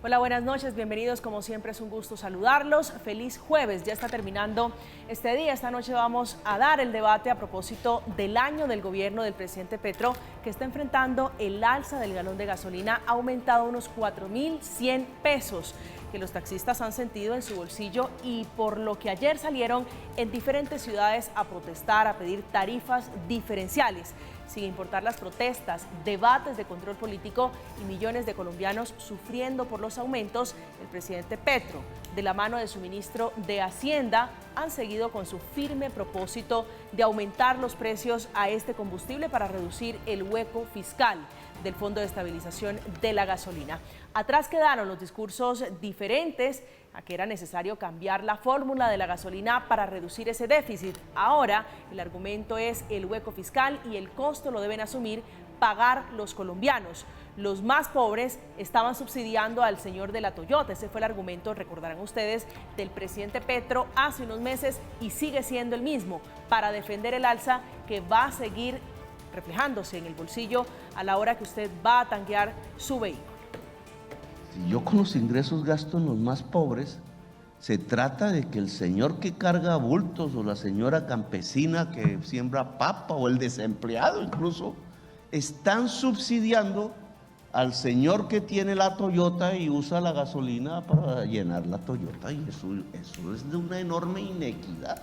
Hola, buenas noches, bienvenidos. Como siempre es un gusto saludarlos. Feliz jueves, ya está terminando este día. Esta noche vamos a dar el debate a propósito del año del gobierno del presidente Petro, que está enfrentando el alza del galón de gasolina, ha aumentado unos 4.100 pesos, que los taxistas han sentido en su bolsillo y por lo que ayer salieron en diferentes ciudades a protestar, a pedir tarifas diferenciales. Sin importar las protestas, debates de control político y millones de colombianos sufriendo por los aumentos, el presidente Petro, de la mano de su ministro de Hacienda, han seguido con su firme propósito de aumentar los precios a este combustible para reducir el hueco fiscal del Fondo de Estabilización de la Gasolina. Atrás quedaron los discursos diferentes a que era necesario cambiar la fórmula de la gasolina para reducir ese déficit. Ahora el argumento es el hueco fiscal y el costo lo deben asumir pagar los colombianos. Los más pobres estaban subsidiando al señor de la Toyota. Ese fue el argumento, recordarán ustedes, del presidente Petro hace unos meses y sigue siendo el mismo para defender el alza que va a seguir reflejándose en el bolsillo a la hora que usted va a tanquear su vehículo. Si yo con los ingresos gasto en los más pobres, se trata de que el señor que carga bultos o la señora campesina que siembra papa o el desempleado incluso, están subsidiando al señor que tiene la Toyota y usa la gasolina para llenar la Toyota, y eso es de una enorme inequidad.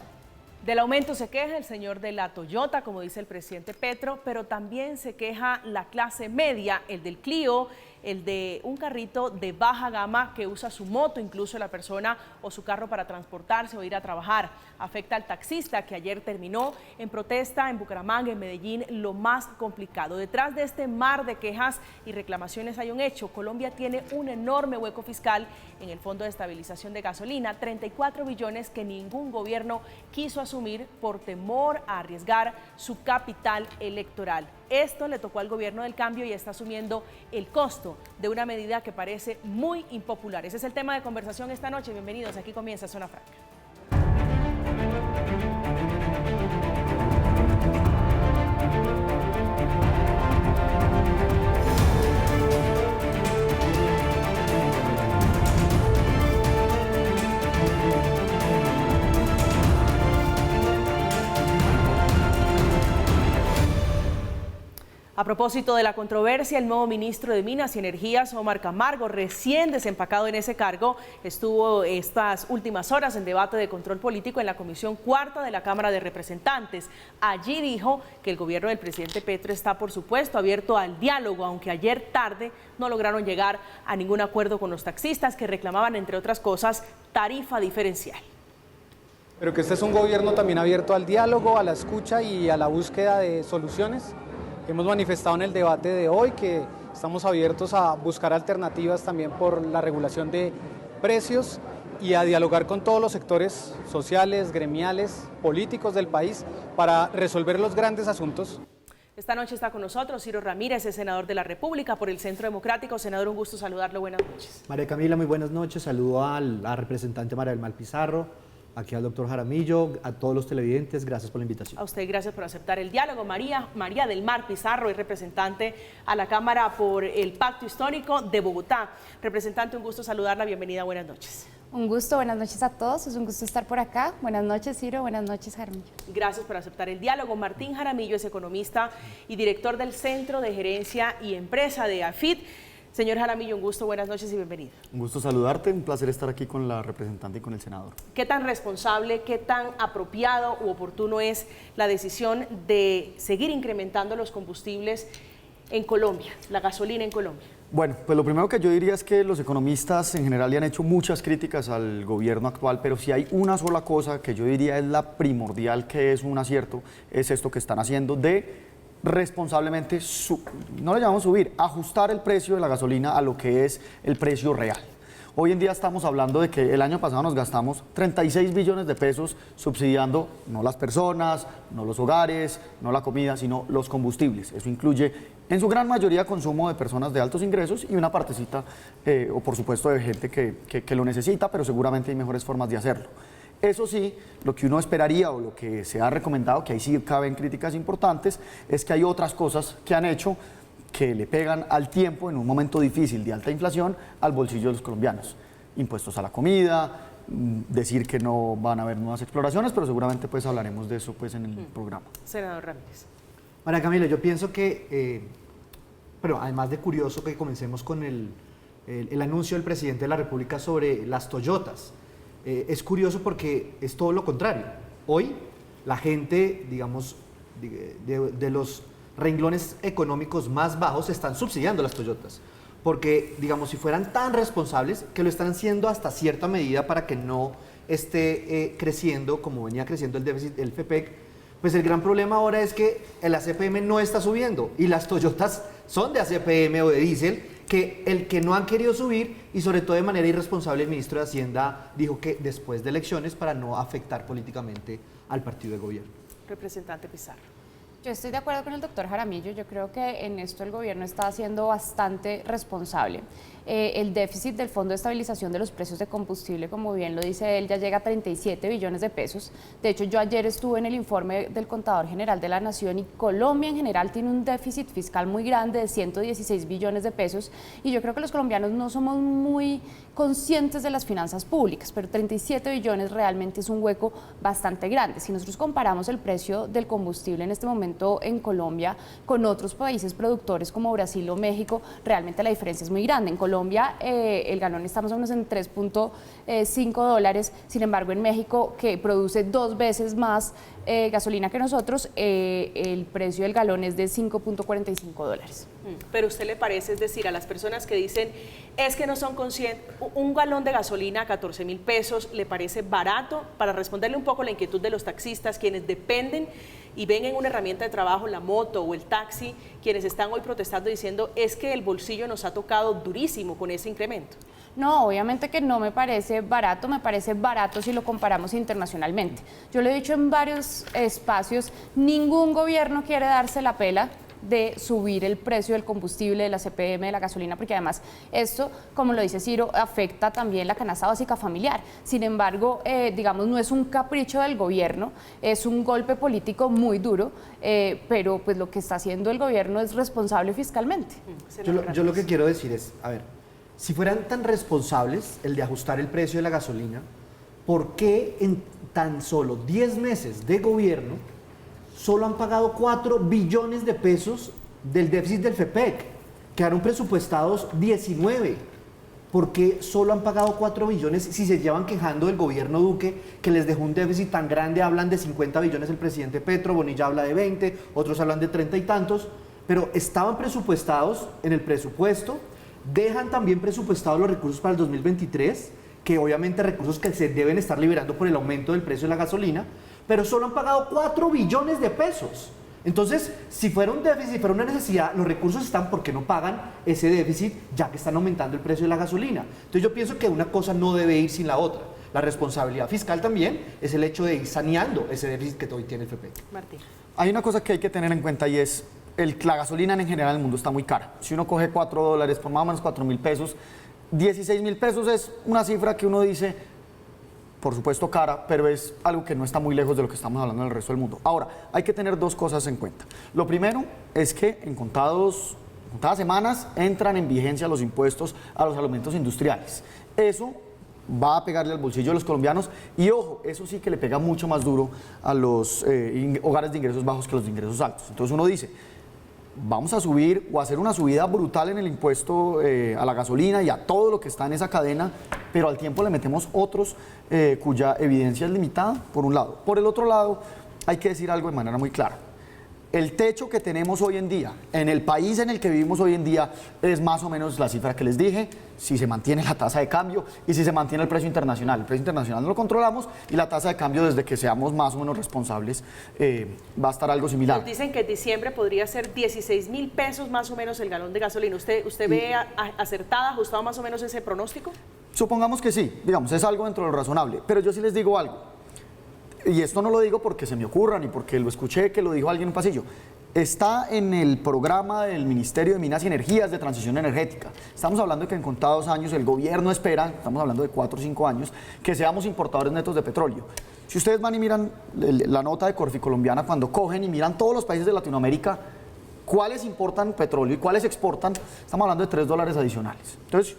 Del aumento se queja el señor de la Toyota, como dice el presidente Petro, pero también se queja la clase media, el del Clio, el de un carrito de baja gama que usa su moto, incluso la persona, o su carro para transportarse o ir a trabajar. Afecta al taxista, que ayer terminó en protesta en Bucaramanga, en Medellín, lo más complicado. Detrás de este mar de quejas y reclamaciones hay un hecho. Colombia tiene un enorme hueco fiscal en el Fondo de Estabilización de Gasolina, 34 billones que ningún gobierno quiso asumir por temor a arriesgar su capital electoral. Esto le tocó al gobierno del cambio y está asumiendo el costo de una medida que parece muy impopular. Ese es el tema de conversación esta noche. Bienvenidos, aquí comienza Zona Franca. A propósito de la controversia, el nuevo ministro de Minas y Energías, Omar Camargo, recién desempacado en ese cargo, estuvo estas últimas horas en debate de control político en la Comisión Cuarta de la Cámara de Representantes. Allí dijo que el gobierno del presidente Petro está, por supuesto, abierto al diálogo, aunque ayer tarde no lograron llegar a ningún acuerdo con los taxistas que reclamaban, entre otras cosas, tarifa diferencial. Pero que este es un gobierno también abierto al diálogo, a la escucha y a la búsqueda de soluciones. Hemos manifestado en el debate de hoy que estamos abiertos a buscar alternativas también por la regulación de precios y a dialogar con todos los sectores sociales, gremiales, políticos del país para resolver los grandes asuntos. Esta noche está con nosotros Ciro Ramírez, es senador de la República por el Centro Democrático. Senador, un gusto saludarlo. Buenas noches. María Camila, muy buenas noches. Saludo a la representante María del Mar Pizarro, aquí al doctor Jaramillo, a todos los televidentes, gracias por la invitación. A usted, gracias por aceptar el diálogo. María del Mar Pizarro es representante a la Cámara por el Pacto Histórico de Bogotá. Representante, un gusto saludarla, bienvenida, buenas noches. Un gusto, buenas noches a todos, es un gusto estar por acá. Buenas noches, Ciro, buenas noches, Jaramillo. Gracias por aceptar el diálogo. Martín Jaramillo es economista y director del Centro de Gerencia y Empresa de AFIT. Señor Jaramillo, un gusto, buenas noches y bienvenido. Un gusto saludarte, un placer estar aquí con la representante y con el senador. ¿Qué tan responsable, qué tan apropiado u oportuno es la decisión de seguir incrementando los combustibles en Colombia, la gasolina en Colombia? Bueno, pues lo primero que yo diría es que los economistas en general le han hecho muchas críticas al gobierno actual, pero si hay una sola cosa que yo diría es la primordial, que es un acierto, es esto que están haciendo de responsablemente, no le llamamos subir, ajustar el precio de la gasolina a lo que es el precio real. Hoy en día estamos hablando de que el año pasado nos gastamos 36 billones de pesos subsidiando no las personas, no los hogares, no la comida, sino los combustibles. Eso incluye en su gran mayoría consumo de personas de altos ingresos y una partecita, o por supuesto de gente que lo necesita, pero seguramente hay mejores formas de hacerlo. Eso sí, lo que uno esperaría o lo que se ha recomendado, que ahí sí caben críticas importantes, es que hay otras cosas que han hecho que le pegan al tiempo, en un momento difícil de alta inflación, al bolsillo de los colombianos. Impuestos a la comida, decir que no van a haber nuevas exploraciones, pero seguramente pues hablaremos de eso pues en el programa. Senador Ramírez. María Camila, yo pienso que, pero además de curioso que comencemos con el anuncio del presidente de la República sobre las Toyotas. Es curioso porque es todo lo contrario. Hoy la gente, digamos, de los renglones económicos más bajos están subsidiando las Toyotas. Porque, digamos, si fueran tan responsables, que lo están haciendo hasta cierta medida para que no esté creciendo como venía creciendo el déficit del FEPEC, pues el gran problema ahora es que el ACPM no está subiendo y las Toyotas son de ACPM o de diésel, que el que no han querido subir, y sobre todo de manera irresponsable el ministro de Hacienda dijo que después de elecciones para no afectar políticamente al partido de gobierno. Representante Pizarro. Yo estoy de acuerdo con el doctor Jaramillo, yo creo que en esto el gobierno está siendo bastante responsable. El déficit del Fondo de Estabilización de los Precios de Combustible, como bien lo dice él, ya llega a 37 billones de pesos. De hecho, yo ayer estuve en el informe del Contador General de la Nación y Colombia en general tiene un déficit fiscal muy grande de 116 billones de pesos y yo creo que los colombianos no somos muy conscientes de las finanzas públicas, pero 37 billones realmente es un hueco bastante grande. Si nosotros comparamos el precio del combustible en este momento en Colombia con otros países productores como Brasil o México, realmente la diferencia es muy grande. En Colombia el galón está más o menos en $3.5, sin embargo en México, que produce 2 veces más gasolina que nosotros, el precio del galón es de $5.45. Pero ¿usted le parece, es decir, a las personas que dicen es que no son conscientes, un galón de gasolina a 14.000 pesos, ¿le parece barato? Para responderle un poco la inquietud de los taxistas, quienes dependen y ven en una herramienta de trabajo la moto o el taxi, quienes están hoy protestando diciendo es que el bolsillo nos ha tocado durísimo con ese incremento. No, obviamente que no me parece barato si lo comparamos internacionalmente. Yo lo he dicho en varios espacios, ningún gobierno quiere darse la pela de subir el precio del combustible, de la CPM, de la gasolina, porque además esto, como lo dice Ciro, afecta también la canasta básica familiar. Sin embargo, digamos, no es un capricho del gobierno, es un golpe político muy duro, pero pues lo que está haciendo el gobierno es responsable fiscalmente. Yo lo que quiero decir es, a ver, si fueran tan responsables el de ajustar el precio de la gasolina, ¿por qué en tan solo 10 meses de gobierno solo han pagado 4 billones de pesos del déficit del FEPEC? Quedaron presupuestados 19. ¿Por qué solo han pagado 4 billones si se llevan quejando del gobierno Duque, que les dejó un déficit tan grande? Hablan de 50 billones el presidente Petro, Bonilla habla de 20, otros hablan de 30 y tantos, pero estaban presupuestados en el presupuesto. Dejan también presupuestados los recursos para el 2023, que obviamente recursos que se deben estar liberando por el aumento del precio de la gasolina, pero solo han pagado 4 billones de pesos. Entonces, si fuera un déficit, si fuera una necesidad, los recursos están porque no pagan ese déficit, ya que están aumentando el precio de la gasolina. Entonces yo pienso que una cosa no debe ir sin la otra. La responsabilidad fiscal también es el hecho de ir saneando ese déficit que hoy tiene el FEPEC. Martín. Hay una cosa que hay que tener en cuenta y es la gasolina en general en el mundo está muy cara. Si uno coge $4 por más o menos 4.000 pesos, 16.000 pesos es una cifra que uno dice, por supuesto cara, pero es algo que no está muy lejos de lo que estamos hablando en el resto del mundo. Ahora, hay que tener 2 cosas en cuenta. Lo primero es que en contadas semanas entran en vigencia los impuestos a los alimentos industriales. Eso va a pegarle al bolsillo de los colombianos y ojo, eso sí que le pega mucho más duro a los hogares de ingresos bajos que los de ingresos altos. Entonces uno dice, vamos a subir o a hacer una subida brutal en el impuesto a la gasolina y a todo lo que está en esa cadena, pero al tiempo le metemos otros cuya evidencia es limitada, por un lado. Por el otro lado, hay que decir algo de manera muy clara. El techo que tenemos hoy en día, en el país en el que vivimos hoy en día, es más o menos la cifra que les dije, si se mantiene la tasa de cambio y si se mantiene el precio internacional. El precio internacional no lo controlamos y la tasa de cambio, desde que seamos más o menos responsables, va a estar algo similar. Nos dicen que en diciembre podría ser 16.000 pesos más o menos el galón de gasolina. ¿Usted ve acertada, ajustado más o menos ese pronóstico? Supongamos que sí, digamos, es algo dentro de lo razonable, pero yo sí les digo algo. Y esto no lo digo porque se me ocurra ni porque lo escuché que lo dijo alguien en un pasillo. Está en el programa del Ministerio de Minas y Energías de Transición Energética. Estamos hablando de que en contados años el gobierno espera, estamos hablando de 4 o 5 años, que seamos importadores netos de petróleo. Si ustedes van y miran la nota de Corfi Colombiana, cuando cogen y miran todos los países de Latinoamérica, cuáles importan petróleo y cuáles exportan, estamos hablando de $3 adicionales. Entonces,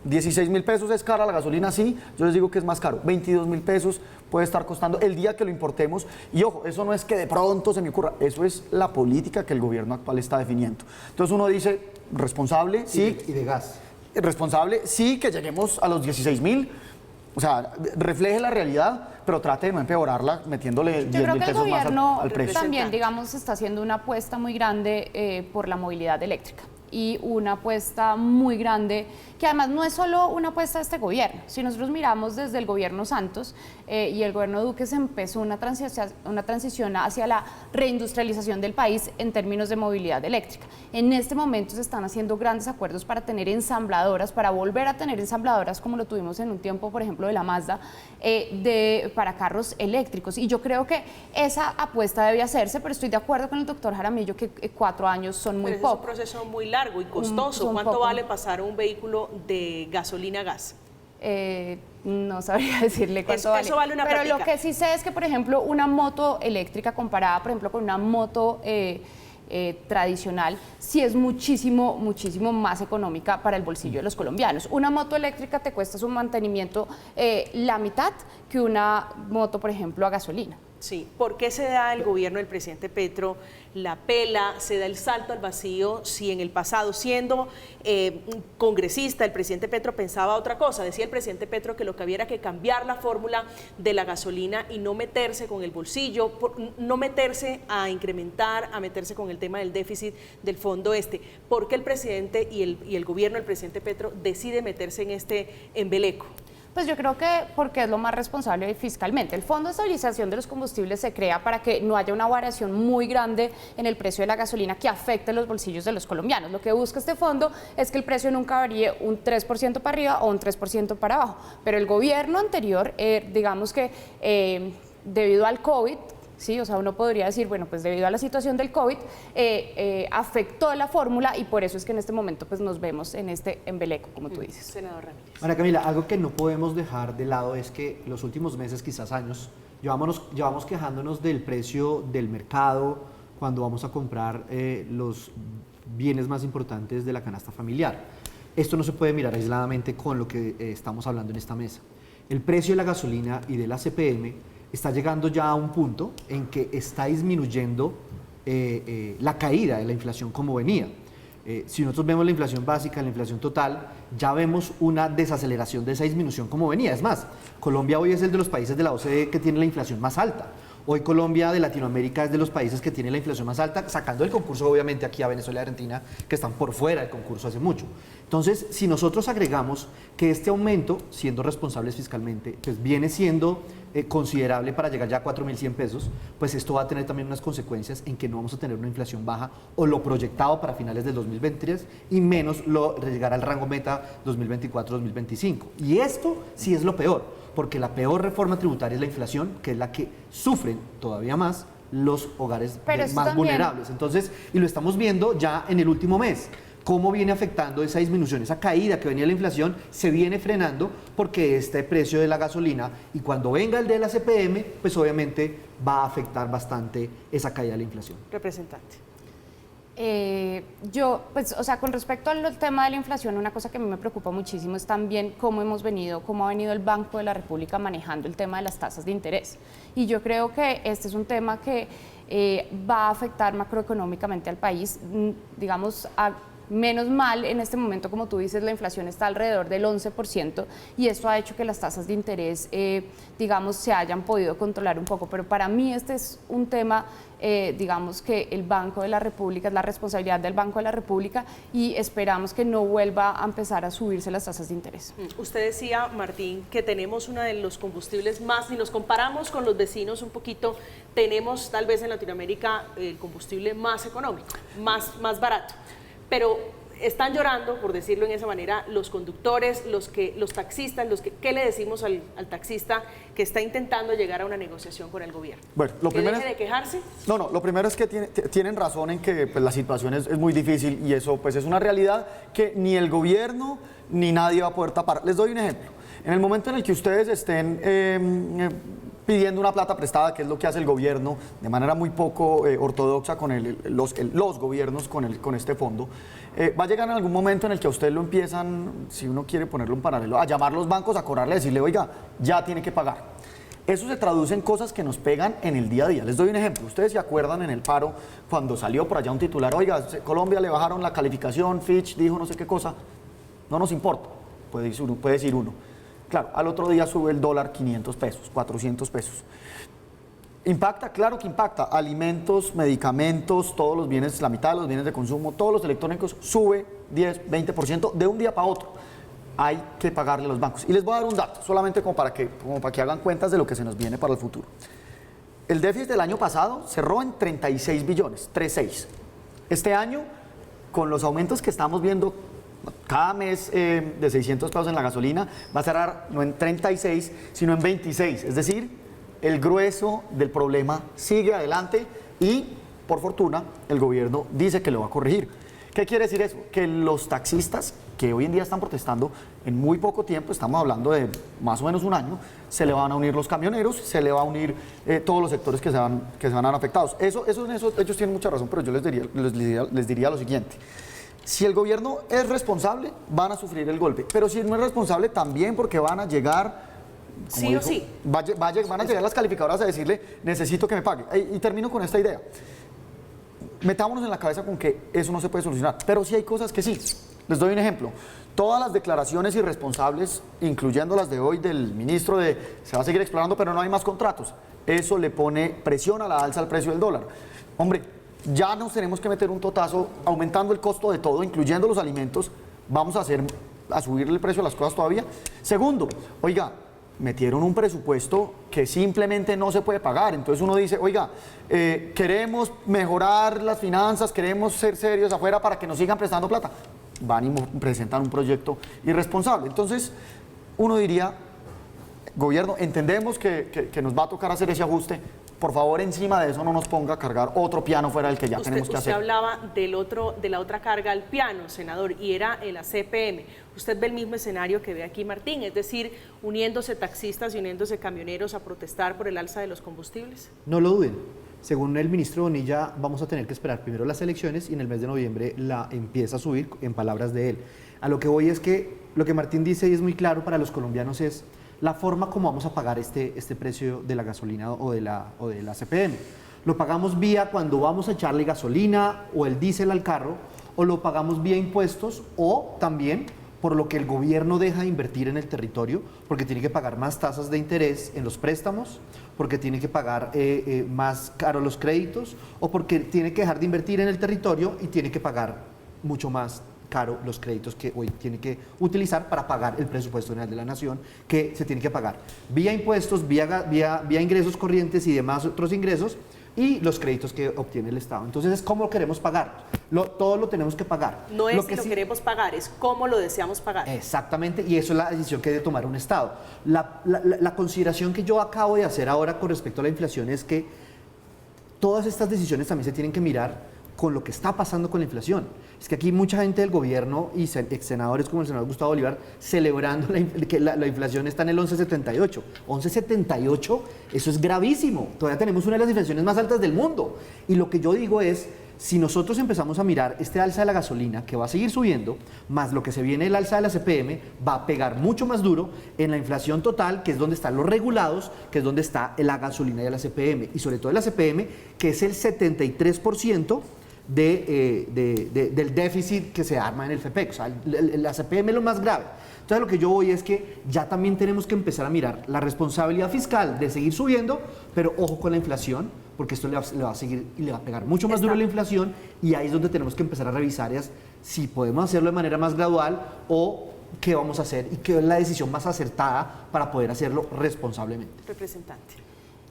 16.000 pesos es cara la gasolina, sí, yo les digo que es más caro, 22.000 pesos puede estar costando el día que lo importemos, y ojo, eso no es que de pronto se me ocurra, eso es la política que el gobierno actual está definiendo. Entonces uno dice, responsable, sí. Y de gas. Responsable, sí, que lleguemos a los 16.000, o sea, refleje la realidad, pero trate de no empeorarla metiéndole 10.000 pesos más al precio. También, digamos, está haciendo una apuesta muy grande por la movilidad eléctrica, y una apuesta muy grande, que además no es solo una apuesta de este gobierno. Si nosotros miramos desde el gobierno Santos y el gobierno Duque, se empezó una transición hacia la reindustrialización del país en términos de movilidad eléctrica. En este momento se están haciendo grandes acuerdos para tener ensambladoras, para volver a tener ensambladoras como lo tuvimos en un tiempo, por ejemplo, de la Mazda, para carros eléctricos. Y yo creo que esa apuesta debe hacerse, pero estoy de acuerdo con el doctor Jaramillo que 4 años son muy poco. Es un proceso muy largo y costoso. ¿Cuánto vale pasar un vehículo de gasolina a gas? No sabría decirle cuánto vale. Eso vale una Pero plática. lo que sí sé es que, por ejemplo, una moto eléctrica comparada, por ejemplo, con una moto tradicional, sí es muchísimo más económica para el bolsillo de los colombianos. Una moto eléctrica te cuesta su mantenimiento la mitad que una moto, por ejemplo, a gasolina. Sí, ¿por qué se da el gobierno del presidente Petro la pela, se da el salto al vacío si en el pasado, siendo congresista, el presidente Petro pensaba otra cosa? Decía el presidente Petro que lo que había era que cambiar la fórmula de la gasolina y no meterse con el bolsillo, no meterse a incrementar, a meterse con el tema del déficit del fondo este. ¿Por qué el presidente y el gobierno del presidente Petro decide meterse en este embeleco? Pues yo creo que porque es lo más responsable fiscalmente. El Fondo de Estabilización de los Combustibles se crea para que no haya una variación muy grande en el precio de la gasolina que afecte los bolsillos de los colombianos. Lo que busca este fondo es que el precio nunca varíe un 3% para arriba o un 3% para abajo. Pero el gobierno anterior, digamos que debido al COVID, sí, o sea, uno podría decir, bueno, pues debido a la situación del COVID, afectó la fórmula, y por eso es que en este momento pues nos vemos en este embeleco, como tú dices. Senador Ramírez. María Camila, algo que no podemos dejar de lado es que los últimos meses, quizás años, llevamos quejándonos del precio del mercado cuando vamos a comprar los bienes más importantes de la canasta familiar. Esto no se puede mirar aisladamente con lo que estamos hablando en esta mesa. El precio de la gasolina y de la CPM está llegando ya a un punto en que está disminuyendo la caída de la inflación como venía. Si nosotros vemos la inflación básica, la inflación total, ya vemos una desaceleración de esa disminución como venía. Es más, Colombia hoy es el de los países de la OCDE que tiene la inflación más alta. Hoy Colombia de Latinoamérica es de los países que tiene la inflación más alta, sacando del concurso obviamente aquí a Venezuela y Argentina, que están por fuera del concurso hace mucho. Entonces, si nosotros agregamos que este aumento, siendo responsables fiscalmente, pues viene siendo considerable para llegar ya a 4.100 pesos, pues esto va a tener también unas consecuencias en que no vamos a tener una inflación baja o lo proyectado para finales del 2023 y menos lo llegar al rango meta 2024-2025. Y esto sí es lo peor, porque la peor reforma tributaria es la inflación, que es la que sufren todavía más los hogares más vulnerables. Entonces, y lo estamos viendo ya en el último mes, cómo viene afectando esa disminución, esa caída que venía de la inflación, se viene frenando porque este precio de la gasolina, y cuando venga el de la CPM, pues obviamente va a afectar bastante esa caída de la inflación. Representante. Pues, o sea, con respecto al tema de la inflación, una cosa que a mí me preocupa muchísimo es también cómo ha venido el Banco de la República manejando el tema de las tasas de interés. Y yo creo que este es un tema que va a afectar macroeconómicamente al país, digamos, menos mal, en este momento, como tú dices, la inflación está alrededor del 11% y esto ha hecho que las tasas de interés, digamos, se hayan podido controlar un poco. Pero para mí este es un tema, digamos, que el Banco de la República, es la responsabilidad del Banco de la República, y esperamos que no vuelva a empezar a subirse las tasas de interés. Usted decía, Martín, que tenemos uno de los combustibles más, si nos comparamos con los vecinos un poquito, tenemos tal vez en Latinoamérica el combustible más económico, más barato. Pero están llorando, por decirlo en esa manera, los conductores, los taxistas, ¿qué le decimos al taxista que está intentando llegar a una negociación con el gobierno? Bueno, lo primero deje de quejarse. No, lo primero es que tienen razón en que pues, la situación es muy difícil, y eso pues es una realidad que ni el gobierno ni nadie va a poder tapar. Les doy un ejemplo. En el momento en el que ustedes estén pidiendo una plata prestada, que es lo que hace el gobierno de manera muy poco ortodoxa con los gobiernos con este fondo. Va a llegar en algún momento en el que a usted lo empiezan, si uno quiere ponerlo en paralelo, a llamar los bancos, a cobrarle, a decirle, oiga, ya tiene que pagar. Eso se traduce en cosas que nos pegan en el día a día. Les doy un ejemplo. Ustedes se acuerdan en el paro cuando salió por allá un titular, oiga, Colombia le bajaron la calificación, Fitch dijo no sé qué cosa, no nos importa, puede decir uno. Claro, al otro día sube el dólar 500 pesos, 400 pesos. ¿Impacta? Claro que impacta. Alimentos, medicamentos, todos los bienes, la mitad de los bienes de consumo, todos los electrónicos, sube 10, 20% de un día para otro. Hay que pagarle a los bancos. Y les voy a dar un dato, solamente como para que hagan cuentas de lo que se nos viene para el futuro. El déficit del año pasado cerró en 36 billones, 3,6. Este año, con los aumentos que estamos viendo cada mes de 600 pesos en la gasolina, va a cerrar no en 36, sino en 26. Es decir, el grueso del problema sigue adelante y, por fortuna, el gobierno dice que lo va a corregir. ¿Qué quiere decir eso? Que los taxistas que hoy en día están protestando, en muy poco tiempo, estamos hablando de más o menos un año, se le van a unir los camioneros, se le va a unir todos los sectores que se van a ver afectados. Eso, ellos tienen mucha razón, pero yo les diría lo siguiente. Si el gobierno es responsable, van a sufrir el golpe, pero si no es responsable también, porque van a llegar... Sí o sí. Van a llegar las calificadoras a decirle, necesito que me pague. Y termino con esta idea. Metámonos en la cabeza con que eso no se puede solucionar, pero sí hay cosas que sí. Les doy un ejemplo. Todas las declaraciones irresponsables, incluyendo las de hoy del ministro de se va a seguir explorando, pero no hay más contratos. Eso le pone presión a la alza al precio del dólar. Hombre, ya nos tenemos que meter un totazo aumentando el costo de todo, incluyendo los alimentos. Vamos a subirle el precio a las cosas todavía. Segundo, oiga, metieron un presupuesto que simplemente no se puede pagar. Entonces uno dice, oiga, queremos mejorar las finanzas, queremos ser serios afuera para que nos sigan prestando plata. Van y presentan un proyecto irresponsable. Entonces uno diría, gobierno, entendemos que nos va a tocar hacer ese ajuste. Por favor, encima de eso no nos ponga a cargar otro piano fuera del que ya tenemos que hacer. Usted hablaba de la otra carga al piano, senador, y era la CPM. Usted ve el mismo escenario que ve aquí Martín, es decir, uniéndose taxistas y uniéndose camioneros a protestar por el alza de los combustibles. No lo duden. Según el ministro Bonilla, vamos a tener que esperar primero las elecciones y en el mes de noviembre la empieza a subir, en palabras de él. A lo que voy es que lo que Martín dice y es muy claro para los colombianos es la forma como vamos a pagar este precio de la gasolina o de la CPM. ¿Lo pagamos vía cuando vamos a echarle gasolina o el diésel al carro? ¿O lo pagamos vía impuestos? ¿O también por lo que el gobierno deja de invertir en el territorio? Porque tiene que pagar más tasas de interés en los préstamos, porque tiene que pagar más caro los créditos, o porque tiene que dejar de invertir en el territorio y tiene que pagar mucho más caro los créditos que hoy tiene que utilizar para pagar el presupuesto general de la nación, que se tiene que pagar vía impuestos, vía ingresos corrientes y demás otros ingresos, y los créditos que obtiene el Estado. Entonces es cómo queremos pagar. Todo lo tenemos que pagar. No es si lo queremos pagar, es cómo lo deseamos pagar. Exactamente, y eso es la decisión que debe tomar un Estado. La consideración que yo acabo de hacer ahora con respecto a la inflación es que todas estas decisiones también se tienen que mirar con lo que está pasando con la inflación. Es que aquí mucha gente del gobierno y ex senadores como el senador Gustavo Bolívar celebrando que la inflación está en el 11,78. 11,78, eso es gravísimo. Todavía tenemos una de las inflaciones más altas del mundo. Y lo que yo digo es, si nosotros empezamos a mirar este alza de la gasolina, que va a seguir subiendo, más lo que se viene el alza de la CPM, va a pegar mucho más duro en la inflación total, que es donde están los regulados, que es donde está la gasolina y la CPM. Y sobre todo la CPM, que es el 73% del déficit que se arma en el FEPEC. O sea, la CPM es lo más grave. Entonces lo que yo voy es que ya también tenemos que empezar a mirar la responsabilidad fiscal de seguir subiendo, pero ojo con la inflación, porque esto le va a seguir y le va a pegar mucho más duro la inflación, y ahí es donde tenemos que empezar a revisar si podemos hacerlo de manera más gradual o qué vamos a hacer y qué es la decisión más acertada para poder hacerlo responsablemente. Representante.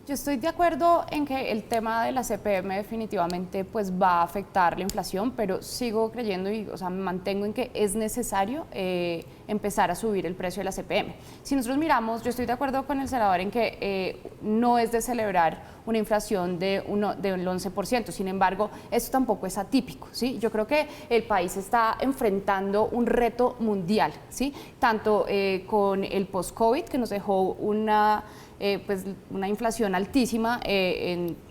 Yo estoy de acuerdo en que el tema de la CPM definitivamente pues va a afectar la inflación, pero sigo creyendo y me mantengo en que es necesario empezar a subir el precio de la CPM. Si nosotros miramos, yo estoy de acuerdo con el senador en que no es de celebrar una inflación del 11%. Sin embargo, esto tampoco es atípico, ¿sí? Yo creo que el país está enfrentando un reto mundial, ¿sí? Tanto con el post-COVID, que nos dejó una inflación altísima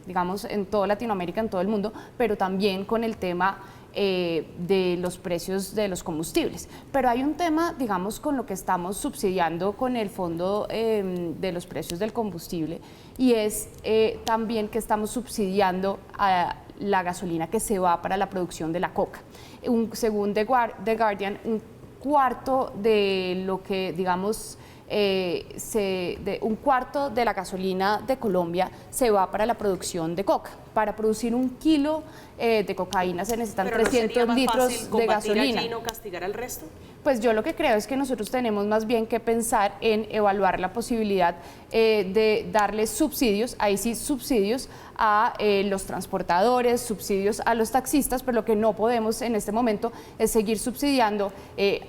digamos, en toda Latinoamérica, en todo el mundo, pero también con el tema de los precios de los combustibles. Pero hay un tema, digamos, con lo que estamos subsidiando con el fondo de los precios del combustible, y es también que estamos subsidiando a la gasolina que se va para la producción de la coca. Según The Guardian, un cuarto de lo que, digamos, un cuarto de la gasolina de Colombia se va para la producción de coca. Para producir 1 kilo de cocaína se necesitan 300 litros de gasolina. ¿Y no castigar al resto? Pues yo lo que creo es que nosotros tenemos más bien que pensar en evaluar la posibilidad de darle subsidios, ahí sí subsidios a los transportadores, subsidios a los taxistas, pero lo que no podemos en este momento es seguir subsidiando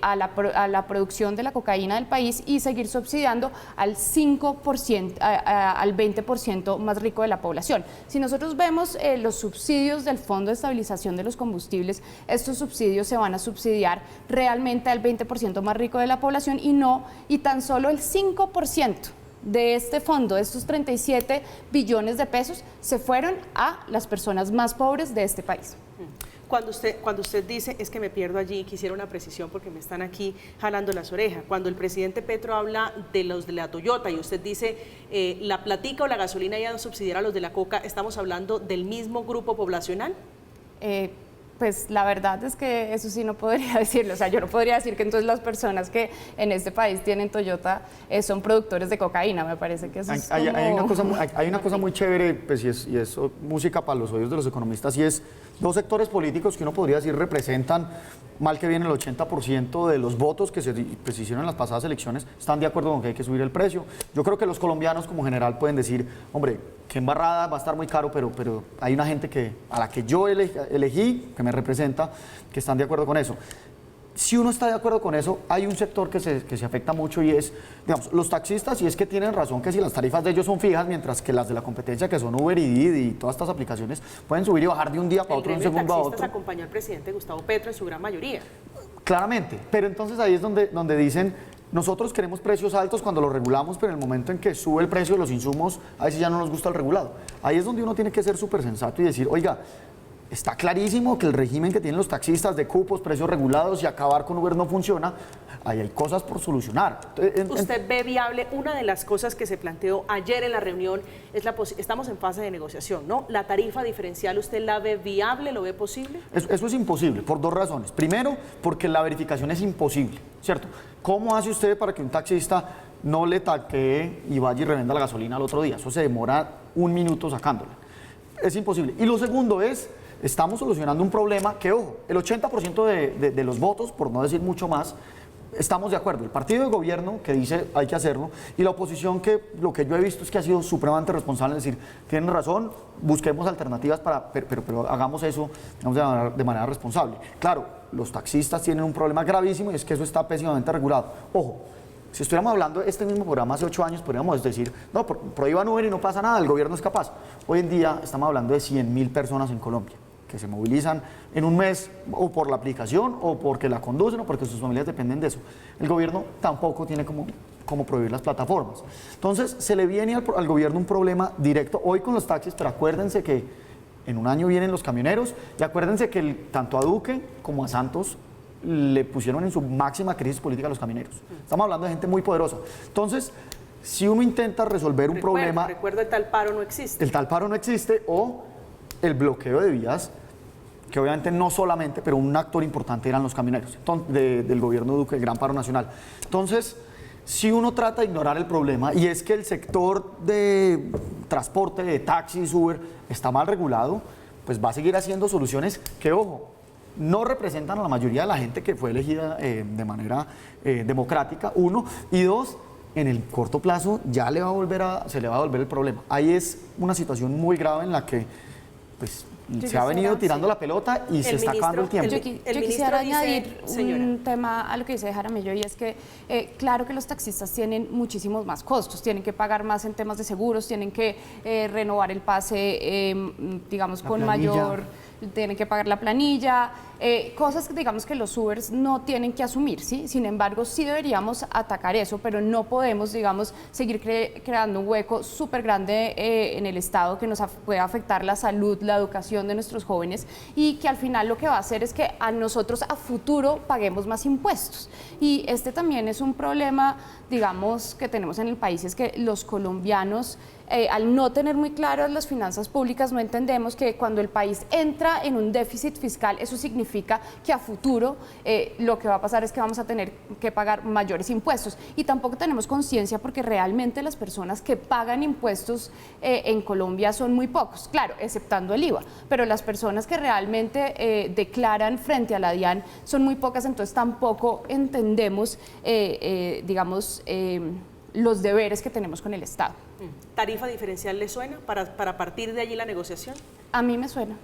a la producción de la cocaína del país y seguir subsidiando al 5%, al 20% más rico de la población. Si nosotros vemos los subsidios del Fondo de Estabilización de los Combustibles, estos subsidios se van a subsidiar realmente al 20% más rico de la población y tan solo el 5% de este fondo, de estos 37 billones de pesos, se fueron a las personas más pobres de este país. Cuando usted dice, es que me pierdo allí, quisiera una precisión porque me están aquí jalando las orejas. Cuando el presidente Petro habla de los de la Toyota y usted dice la platica o la gasolina ya no subsidiar a los de la coca, ¿estamos hablando del mismo grupo poblacional? Pues la verdad es que eso sí no podría decirlo. O sea, yo no podría decir que entonces las personas que en este país tienen Toyota son productores de cocaína. Me parece que eso es hay como... hay una cosa muy chévere, pues, y es música para los oídos de los economistas, y es dos sectores políticos que uno podría decir representan mal que bien el 80% de los votos que se hicieron en las pasadas elecciones, están de acuerdo con que hay que subir el precio. Yo creo que los colombianos como general pueden decir, hombre, qué embarrada, va a estar muy caro, pero hay una gente a la que yo elegí, que me representa, que están de acuerdo con eso. Si uno está de acuerdo con eso, hay un sector que se afecta mucho y es, digamos, los taxistas, y es que tienen razón que si las tarifas de ellos son fijas, mientras que las de la competencia, que son Uber y Didi y todas estas aplicaciones, pueden subir y bajar de un día para otro, de un segundo a otro. El gremio de taxistas acompañó al presidente Gustavo Petro en su gran mayoría. Claramente, pero entonces ahí es donde dicen, nosotros queremos precios altos cuando los regulamos, pero en el momento en que sube el precio de los insumos, a veces ya no nos gusta el regulado. Ahí es donde uno tiene que ser súper sensato y decir, oiga, está clarísimo que el régimen que tienen los taxistas de cupos, precios regulados y acabar con Uber no funciona. Ahí hay cosas por solucionar. ¿Usted ve viable? Una de las cosas que se planteó ayer en la reunión es estamos en fase de negociación, ¿no? La tarifa diferencial, ¿usted la ve viable? ¿Lo ve posible? Eso es imposible, por dos razones. Primero, porque la verificación es imposible, ¿cierto? ¿Cómo hace usted para que un taxista no le taquee y vaya y revenda la gasolina al otro día? Eso se demora 1 minuto sacándola. Es imposible. Y lo segundo es, estamos solucionando un problema que, ojo, el 80% de los votos, por no decir mucho más, estamos de acuerdo. El partido de gobierno que dice hay que hacerlo y la oposición que lo que yo he visto es que ha sido supremamente responsable, es decir, tienen razón, busquemos alternativas pero hagamos eso de manera responsable. Claro, los taxistas tienen un problema gravísimo y es que eso está pésimamente regulado. Ojo, si estuviéramos hablando de este mismo programa hace 8 años, podríamos decir, no, prohíban Uber y no pasa nada, el gobierno es capaz. Hoy en día estamos hablando de 100.000 personas en Colombia que se movilizan en un mes o por la aplicación o porque la conducen o porque sus familias dependen de eso. El gobierno tampoco tiene como prohibir las plataformas. Entonces se le viene al gobierno un problema directo hoy con los taxis, pero acuérdense que en un año vienen los camioneros y acuérdense que tanto a Duque como a Santos le pusieron en su máxima crisis política a los camioneros. Estamos hablando de gente muy poderosa. Entonces, si uno intenta resolver un problema... Recuerdo, el tal paro no existe. El tal paro no existe o el bloqueo de vías, que obviamente no solamente, pero un actor importante eran los camioneros del gobierno Duque, el gran paro nacional. Entonces, si uno trata de ignorar el problema, y es que el sector de transporte, de taxis, Uber, está mal regulado, pues va a seguir haciendo soluciones que, ojo, no representan a la mayoría de la gente que fue elegida de manera democrática, 1, y 2, en el corto plazo ya se le va a volver el problema. Ahí es una situación muy grave en la que pues, se ha venido tirando la pelota y se está acabando el tiempo. Yo quisiera añadir un tema a lo que dice Jaramillo, y es que claro que los taxistas tienen muchísimos más costos, tienen que pagar más en temas de seguros, tienen que renovar el pase, digamos, con mayor, tienen que pagar la planilla, cosas que digamos que los Ubers no tienen que asumir, ¿sí? Sin embargo, sí deberíamos atacar eso, pero no podemos, digamos, seguir creando un hueco súper grande en el Estado que nos puede afectar la salud, la educación de nuestros jóvenes, y que al final lo que va a hacer es que a nosotros a futuro paguemos más impuestos. Y este también es un problema, digamos, que tenemos en el país, es que los colombianos, al no tener muy claras las finanzas públicas, no entendemos que cuando el país entra en un déficit fiscal, eso significa que a futuro lo que va a pasar es que vamos a tener que pagar mayores impuestos. Y tampoco tenemos conciencia porque realmente las personas que pagan impuestos en Colombia son muy pocos, claro, exceptando el IVA, pero las personas que realmente declaran frente a la DIAN son muy pocas, entonces tampoco entendemos, digamos, los deberes que tenemos con el Estado. ¿Tarifa diferencial le suena para partir de allí la negociación? A mí me suena.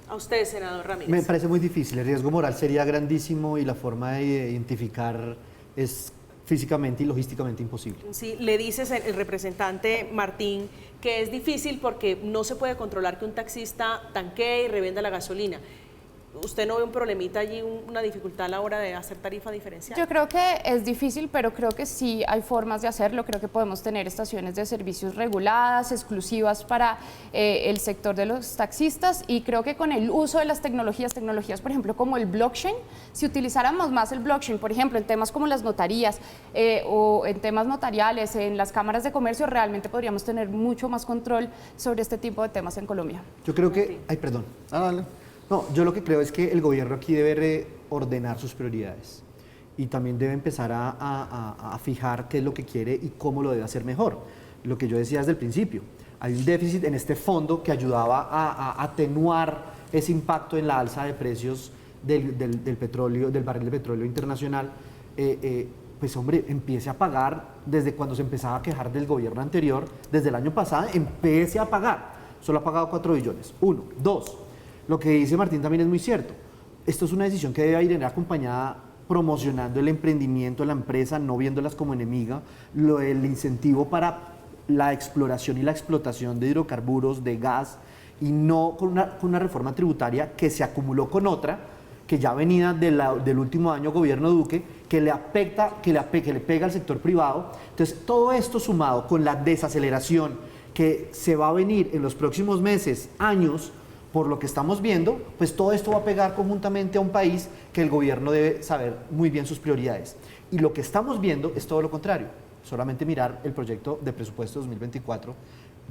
A usted, senador Ramírez. Me parece muy difícil, el riesgo moral sería grandísimo y la forma de identificar es físicamente y logísticamente imposible. Sí, le dices el representante Martín que es difícil porque no se puede controlar que un taxista tanquee y revenda la gasolina. ¿Usted no ve un problemita allí, una dificultad a la hora de hacer tarifa diferencial? Yo creo que es difícil, pero creo que sí hay formas de hacerlo. Creo que podemos tener estaciones de servicios reguladas, exclusivas para el sector de los taxistas, y creo que con el uso de las tecnologías, por ejemplo, como el blockchain, si utilizáramos más el blockchain, por ejemplo, en temas como las notarías o en temas notariales, en las cámaras de comercio, realmente podríamos tener mucho más control sobre este tipo de temas en Colombia. Yo creo que... Ay, perdón. No, yo lo que creo es que el gobierno aquí debe reordenar sus prioridades y también debe empezar a fijar qué es lo que quiere y cómo lo debe hacer mejor. Lo que yo decía desde el principio, hay un déficit en este fondo que ayudaba a atenuar ese impacto en la alza de precios del petróleo, del barril de petróleo internacional. Pues hombre, empiece a pagar desde cuando se empezaba a quejar del gobierno anterior, desde el año pasado, empiece a pagar. Solo ha pagado 4 billones. 1, 2. Lo que dice Martín también es muy cierto. Esto es una decisión que debe ir acompañada promocionando el emprendimiento de la empresa, no viéndolas como enemiga, el incentivo para la exploración y la explotación de hidrocarburos, de gas, y no con una reforma tributaria que se acumuló con otra, que ya venía del último año gobierno Duque, que le pega al sector privado. Entonces, todo esto sumado con la desaceleración que se va a venir en los próximos meses, años, por lo que estamos viendo, pues todo esto va a pegar conjuntamente a un país que el gobierno debe saber muy bien sus prioridades. Y lo que estamos viendo es todo lo contrario. Solamente mirar el proyecto de presupuesto 2024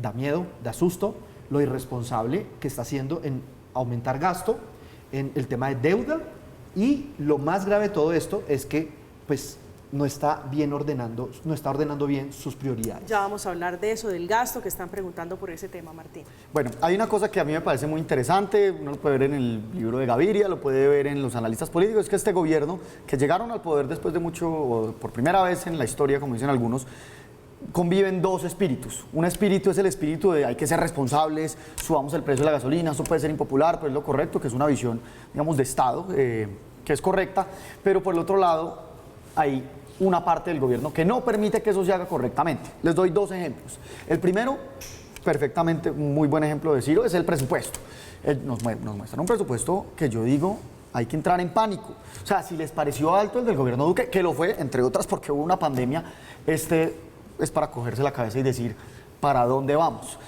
da miedo, da susto, lo irresponsable que está haciendo en aumentar gasto, en el tema de deuda, y lo más grave de todo esto es que pues no está ordenando bien sus prioridades. Ya vamos a hablar de eso, del gasto, que están preguntando por ese tema, Martín. Bueno, hay una cosa que a mí me parece muy interesante, uno lo puede ver en el libro de Gaviria, lo puede ver en los analistas políticos, es que este gobierno, que llegaron al poder después de mucho, o por primera vez en la historia, como dicen algunos, conviven dos espíritus. Un espíritu es el espíritu de hay que ser responsables, subamos el precio de la gasolina, eso puede ser impopular, pero es lo correcto, que es una visión, digamos, de Estado, que es correcta, pero por el otro lado hay una parte del gobierno que no permite que eso se haga correctamente. Les doy 2 ejemplos. El primero, perfectamente, un muy buen ejemplo de Ciro, es el presupuesto. Nos muestran un presupuesto que yo digo, hay que entrar en pánico. O sea, si les pareció alto el del gobierno Duque, que lo fue, entre otras porque hubo una pandemia, este es para cogerse la cabeza y decir, ¿para dónde vamos?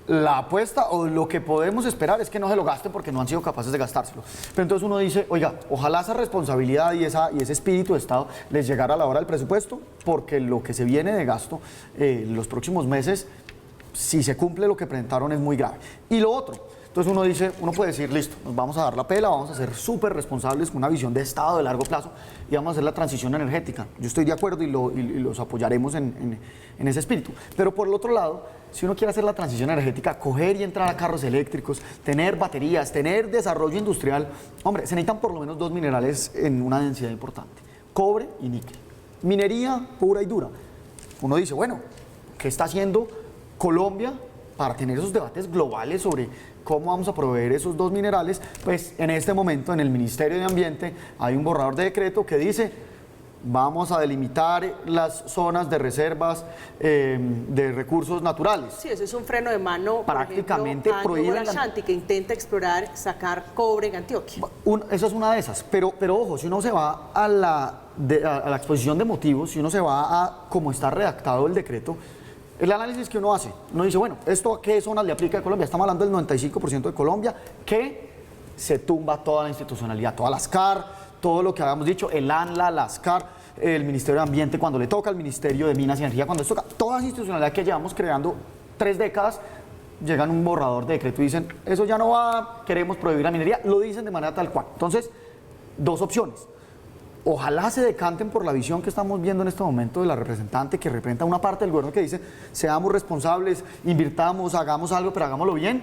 La apuesta o lo que podemos esperar es que no se lo gasten porque no han sido capaces de gastárselo. Pero entonces uno dice, oiga, ojalá esa responsabilidad y ese espíritu de Estado les llegara a la hora del presupuesto, porque lo que se viene de gasto en los próximos meses, si se cumple lo que presentaron, es muy grave. Y lo otro, entonces uno puede decir, listo, nos vamos a dar la pela, vamos a ser súper responsables con una visión de Estado de largo plazo y vamos a hacer la transición energética. Yo estoy de acuerdo y los apoyaremos en ese espíritu. Pero por el otro lado, si uno quiere hacer la transición energética, coger y entrar a carros eléctricos, tener baterías, tener desarrollo industrial, hombre, se necesitan por lo menos 2 minerales en una densidad importante, cobre y níquel. Minería pura y dura. Uno dice, bueno, ¿qué está haciendo Colombia para tener esos debates globales sobre cómo vamos a proveer esos dos minerales, pues en este momento en el Ministerio de Ambiente hay un borrador de decreto que dice: vamos a delimitar las zonas de reservas de recursos naturales. Sí, eso es un freno de mano. Prácticamente prohíbe prohíben Ashanti, que intenta explorar, sacar cobre en Antioquia. Esa es una de esas, pero ojo, si uno se va a la exposición de motivos, si uno se va a cómo está redactado el decreto, el análisis que uno hace, uno dice, bueno, ¿esto a qué zonas le aplica a Colombia? Estamos hablando del 95% de Colombia, que se tumba toda la institucionalidad, todas las CAR, todo lo que habíamos dicho, el ANLA, las CAR, el Ministerio de Ambiente cuando le toca, el Ministerio de Minas y Energía cuando les toca, toda esa institucionalidad que llevamos creando 3 décadas, llegan un borrador de decreto y dicen, eso ya no va, queremos prohibir la minería, lo dicen de manera tal cual. Entonces, 2 opciones. Ojalá se decanten por la visión que estamos viendo en este momento de la representante, que representa una parte del gobierno que dice, seamos responsables, invirtamos, hagamos algo, pero hagámoslo bien,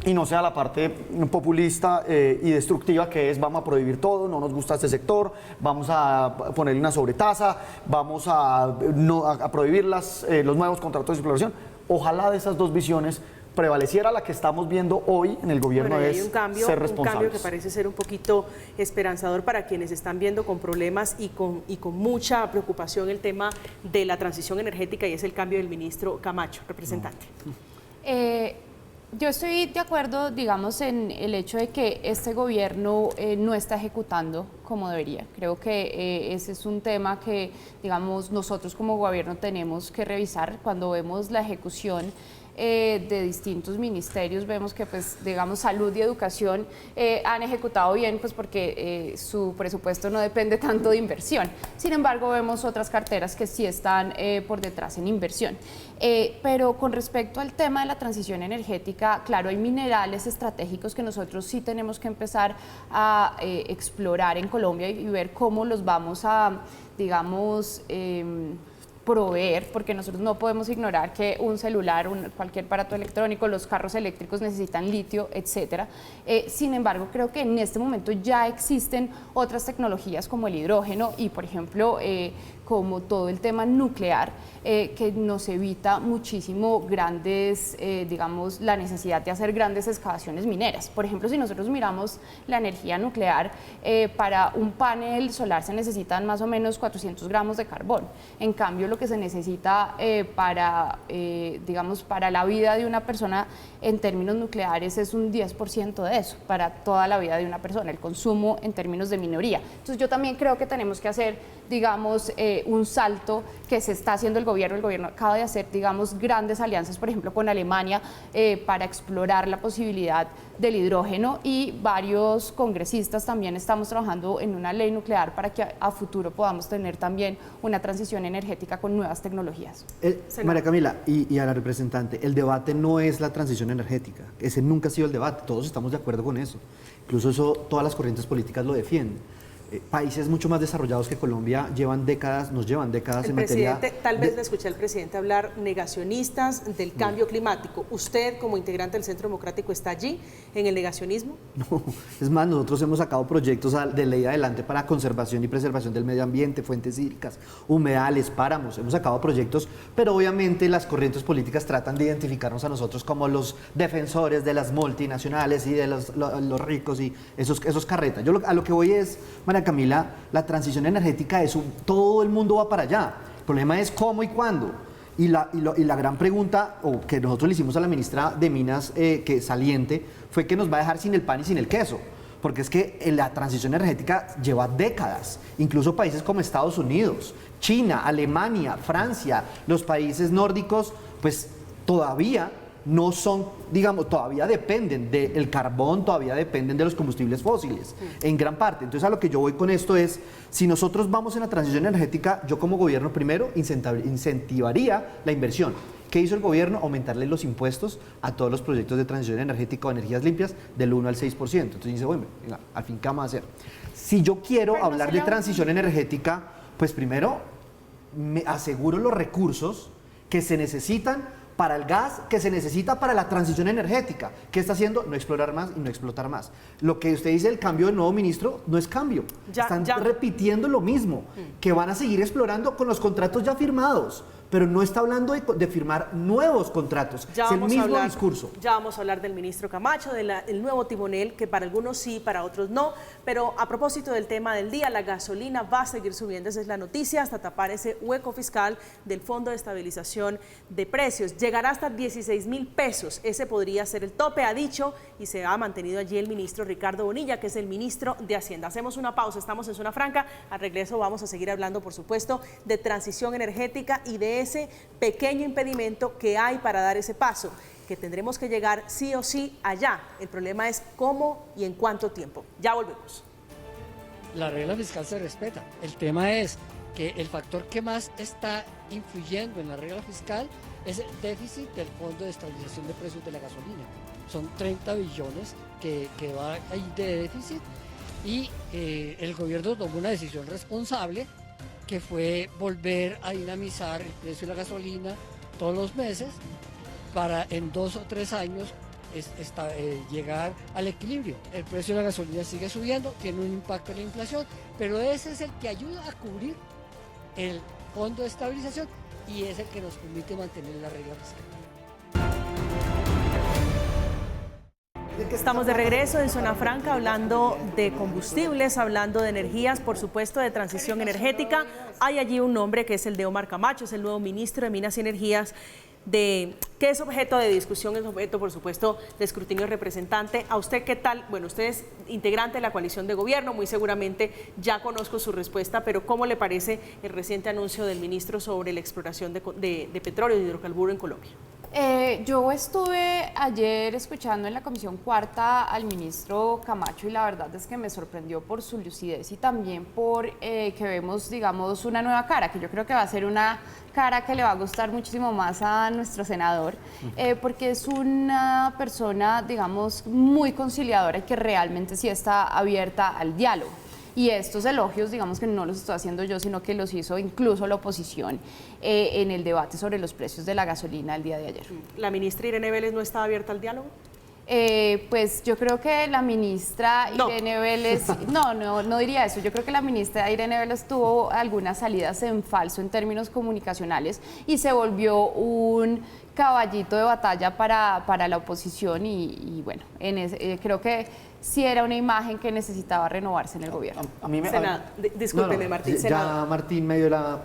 y no sea la parte populista y destructiva que es vamos a prohibir todo, no nos gusta este sector, vamos a ponerle una sobretasa, vamos a prohibir los nuevos contratos de exploración. Ojalá de esas 2 visiones prevaleciera la que estamos viendo hoy en el gobierno, hay es un cambio, ser responsables. Un cambio que parece ser un poquito esperanzador para quienes están viendo con problemas y con mucha preocupación el tema de la transición energética, y es el cambio del ministro Camacho, representante. Yo estoy de acuerdo, digamos, en el hecho de que este gobierno no está ejecutando como debería. Creo que ese es un tema que, digamos, nosotros como gobierno tenemos que revisar. Cuando vemos la ejecución de distintos ministerios, vemos que, pues, digamos, salud y educación han ejecutado bien, pues porque su presupuesto no depende tanto de inversión. Sin embargo, vemos otras carteras que sí están por detrás en inversión. Pero con respecto al tema de la transición energética, claro, hay minerales estratégicos que nosotros sí tenemos que empezar a explorar en Colombia y ver cómo los vamos a, digamos, proveer, porque nosotros no podemos ignorar que un celular, cualquier aparato electrónico, los carros eléctricos necesitan litio, etcétera. Sin embargo, creo que en este momento ya existen otras tecnologías como el hidrógeno y, por ejemplo, como todo el tema nuclear, que nos evita muchísimo grandes, digamos, la necesidad de hacer grandes excavaciones mineras. Por ejemplo, si nosotros miramos la energía nuclear, para un panel solar se necesitan más o menos 400 gramos de carbón. En cambio, lo que se necesita para, digamos, para la vida de una persona en términos nucleares es un 10% de eso, para toda la vida de una persona, el consumo en términos de minoría. Entonces, yo también creo que tenemos que hacer, digamos, un salto que se está haciendo el gobierno acaba de hacer, digamos, grandes alianzas, por ejemplo, con Alemania, para explorar la posibilidad del hidrógeno, y varios congresistas también estamos trabajando en una ley nuclear para que a futuro podamos tener también una transición energética con nuevas tecnologías. María Camila, y a la representante, el debate no es la transición energética, ese nunca ha sido el debate, todos estamos de acuerdo con eso, incluso eso todas las corrientes políticas lo defienden. Países mucho más desarrollados que Colombia nos llevan décadas en materia... Tal vez le escuché al presidente hablar negacionistas del cambio climático. ¿Usted, como integrante del Centro Democrático, está allí en el negacionismo? No, es más, nosotros hemos sacado proyectos de ley adelante para conservación y preservación del medio ambiente, fuentes hídricas, humedales, páramos, hemos sacado proyectos, pero obviamente las corrientes políticas tratan de identificarnos a nosotros como los defensores de las multinacionales y de los ricos y esos carretas. Yo a lo que voy es, María Camila, la transición energética es todo el mundo va para allá. El problema es cómo y cuándo. Y la gran pregunta, o que nosotros le hicimos a la ministra de Minas, que saliente, fue que nos va a dejar sin el pan y sin el queso. Porque es que la transición energética lleva décadas. Incluso países como Estados Unidos, China, Alemania, Francia, los países nórdicos, pues todavía no son, digamos, todavía dependen del carbón, todavía dependen de los combustibles fósiles, en gran parte. Entonces, a lo que yo voy con esto es, si nosotros vamos en la transición energética, yo como gobierno primero incentivaría la inversión. ¿Qué hizo el gobierno? Aumentarle los impuestos a todos los proyectos de transición energética o energías limpias del 1 al 6%. Entonces dice, bueno, venga, al fin, ¿qué vamos a hacer? Si yo quiero hablar de transición energética, pues primero me aseguro los recursos que se necesitan para el gas, que se necesita para la transición energética. ¿Qué está haciendo? No explorar más y no explotar más. Lo que usted dice del cambio del nuevo ministro no es cambio. Están repitiendo lo mismo, que van a seguir explorando con los contratos ya firmados. pero no está hablando de firmar nuevos contratos. Ya es el vamos a mismo hablar, discurso. Ya vamos a hablar del ministro Camacho, del nuevo timonel, que para algunos sí, para otros no. Pero a propósito del tema del día, la gasolina va a seguir subiendo, esa es la noticia, hasta tapar ese hueco fiscal del Fondo de Estabilización de Precios. Llegará hasta 16.000 pesos, ese podría ser el tope, ha dicho, y se ha mantenido allí el ministro Ricardo Bonilla, que es el ministro de Hacienda. Hacemos una pausa, estamos en Zona Franca, al regreso vamos a seguir hablando, por supuesto, de transición energética y de ese pequeño impedimento que hay para dar ese paso, que tendremos que llegar sí o sí allá. El problema es cómo y en cuánto tiempo. Ya volvemos. La regla fiscal se respeta. El tema es que el factor que más está influyendo en la regla fiscal es el déficit del Fondo de Estabilización de Precios de la Gasolina. Son 30 billones que va ahí de déficit y el gobierno tomó una decisión responsable que fue volver a dinamizar el precio de la gasolina todos los meses para en 2 o 3 años llegar al equilibrio. El precio de la gasolina sigue subiendo, tiene un impacto en la inflación, pero ese es el que ayuda a cubrir el fondo de estabilización y es el que nos permite mantener la regla fiscal. Estamos de regreso en Zona Franca hablando de combustibles, hablando de energías, por supuesto de transición energética. Hay allí un nombre que es el de Omar Camacho, es el nuevo ministro de Minas y Energías, que es objeto de discusión, es objeto, por supuesto, de escrutinio representante. ¿A usted qué tal? Bueno, usted es integrante de la coalición de gobierno, muy seguramente ya conozco su respuesta, pero ¿cómo le parece el reciente anuncio del ministro sobre la exploración de petróleo y de hidrocarburo en Colombia? Yo estuve ayer escuchando en la Comisión Cuarta al ministro Camacho y la verdad es que me sorprendió por su lucidez y también por que vemos, digamos, una nueva cara, que yo creo que va a ser una cara que le va a gustar muchísimo más a nuestro senador, porque es una persona, digamos, muy conciliadora y que realmente sí está abierta al diálogo. Y estos elogios, digamos que no los estoy haciendo yo, sino que los hizo incluso la oposición en el debate sobre los precios de la gasolina el día de ayer. ¿La ministra Irene Vélez no está abierta al diálogo? Pues yo creo que la ministra Irene Vélez, no diría eso, yo creo que la ministra Irene Vélez tuvo algunas salidas en falso en términos comunicacionales y se volvió un caballito de batalla para la oposición y bueno, creo que sí era una imagen que necesitaba renovarse en el gobierno. Discúlpeme, Martín. Ya Martín me dio la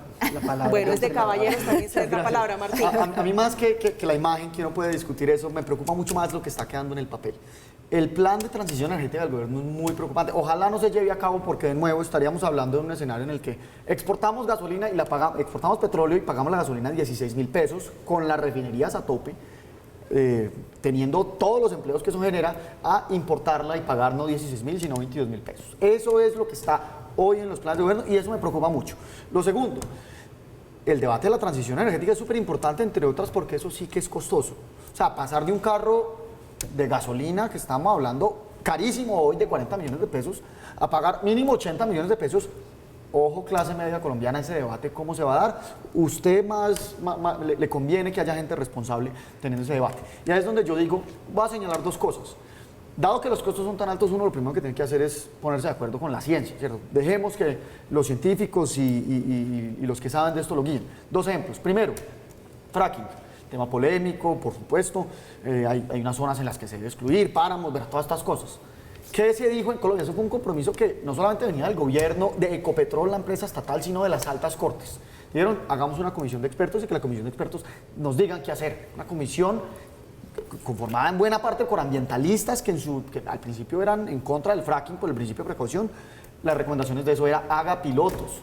palabra. Bueno, es de caballeros, también se da la palabra, Martín. A mí más que la imagen, que uno puede discutir eso, me preocupa mucho más lo que está quedando en el papel. El plan de transición energética del gobierno es muy preocupante. Ojalá no se lleve a cabo porque de nuevo estaríamos hablando de un escenario en el que exportamos gasolina y exportamos petróleo y pagamos la gasolina 16.000 pesos con las refinerías a tope. Teniendo todos los empleos que eso genera, a importarla y pagar no 16.000 sino 22.000 pesos. Eso es lo que está hoy en los planes de gobierno y eso me preocupa mucho. Lo segundo, el debate de la transición energética es súper importante, entre otras porque eso sí que es costoso. O sea, pasar de un carro de gasolina, que estamos hablando carísimo hoy, de 40 millones de pesos, a pagar mínimo 80 millones de pesos. Ojo, clase media colombiana, ese debate, ¿cómo se va a dar? Usted le conviene que haya gente responsable teniendo ese debate. Y ahí es donde yo digo, voy a señalar dos cosas. Dado que los costos son tan altos, uno lo primero que tiene que hacer es ponerse de acuerdo con la ciencia, ¿cierto? Dejemos que los científicos y los que saben de esto lo guíen. Dos ejemplos. Primero, fracking. Tema polémico, por supuesto. Hay unas zonas en las que se debe excluir, páramos, todas estas cosas. ¿Qué se dijo en Colombia? Eso fue un compromiso que no solamente venía del gobierno de Ecopetrol, la empresa estatal, sino de las altas cortes. Dijeron, hagamos una comisión de expertos y que la comisión de expertos nos digan qué hacer. Una comisión conformada en buena parte por ambientalistas que al principio eran en contra del fracking por el principio de precaución. Las recomendaciones de eso era haga pilotos.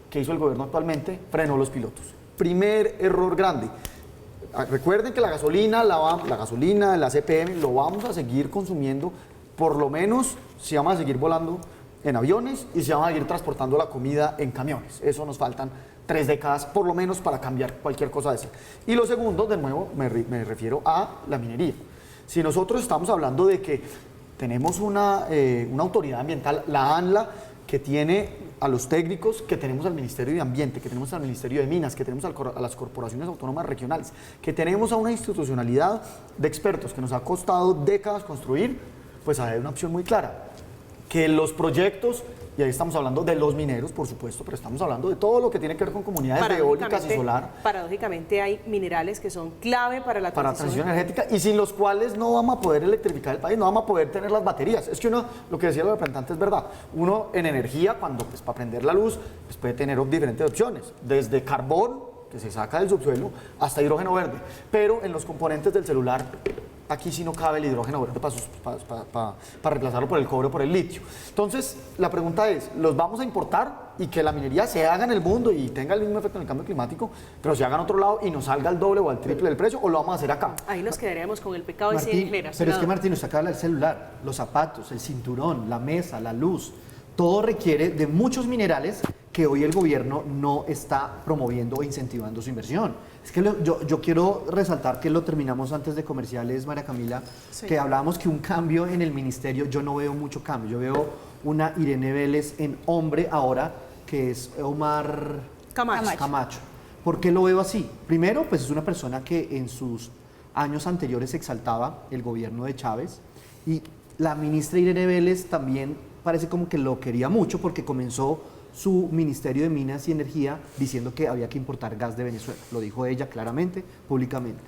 ¿Qué hizo el gobierno actualmente? Frenó los pilotos. Primer error grande. Recuerden que la gasolina, la CPM, lo vamos a seguir consumiendo. Por lo menos si vamos a seguir volando en aviones y si vamos a seguir transportando la comida en camiones. Eso nos faltan 3 décadas por lo menos para cambiar cualquier cosa de eso. Y lo segundo, de nuevo, me refiero a la minería. Si nosotros estamos hablando de que tenemos una autoridad ambiental, la ANLA, que tiene a los técnicos, que tenemos al Ministerio de Ambiente, que tenemos al Ministerio de Minas, que tenemos a las corporaciones autónomas regionales, que tenemos a una institucionalidad de expertos que nos ha costado décadas construir, pues hay una opción muy clara, que los proyectos y ahí estamos hablando de los mineros, por supuesto, pero estamos hablando de todo lo que tiene que ver con comunidades de eólicas y solar. Paradójicamente hay minerales que son clave para la transición energética y sin los cuales no vamos a poder electrificar el país, no vamos a poder tener las baterías. Es que uno, lo que decía el representante es verdad, uno en energía, cuando pues, para prender la luz, pues puede tener diferentes opciones, desde carbón, que se saca del subsuelo, hasta hidrógeno verde, pero en los componentes del celular, aquí sí no cabe el hidrógeno verde para reemplazarlo por el cobre o por el litio. Entonces, la pregunta es, ¿los vamos a importar y que la minería se haga en el mundo y tenga el mismo efecto en el cambio climático, pero se haga en otro lado y nos salga el doble o al triple del precio, o lo vamos a hacer acá? Ahí nos quedaríamos con el pecado de Martín, generación. pero es que Martín, usted acaba de hablar del celular, los zapatos, el cinturón, la mesa, la luz, todo requiere de muchos minerales que hoy el gobierno no está promoviendo o incentivando su inversión. Es que yo quiero resaltar que lo terminamos antes de comerciales, María Camila, sí, que hablábamos que un cambio en el ministerio, yo no veo mucho cambio. Yo veo una Irene Vélez en hombre ahora, que es Omar Camacho. ¿Por qué lo veo así? Primero, pues es una persona que en sus años anteriores exaltaba el gobierno de Chávez, y la ministra Irene Vélez también parece como que lo quería mucho porque comenzó su Ministerio de Minas y Energía diciendo que había que importar gas de Venezuela. Lo dijo ella claramente, públicamente.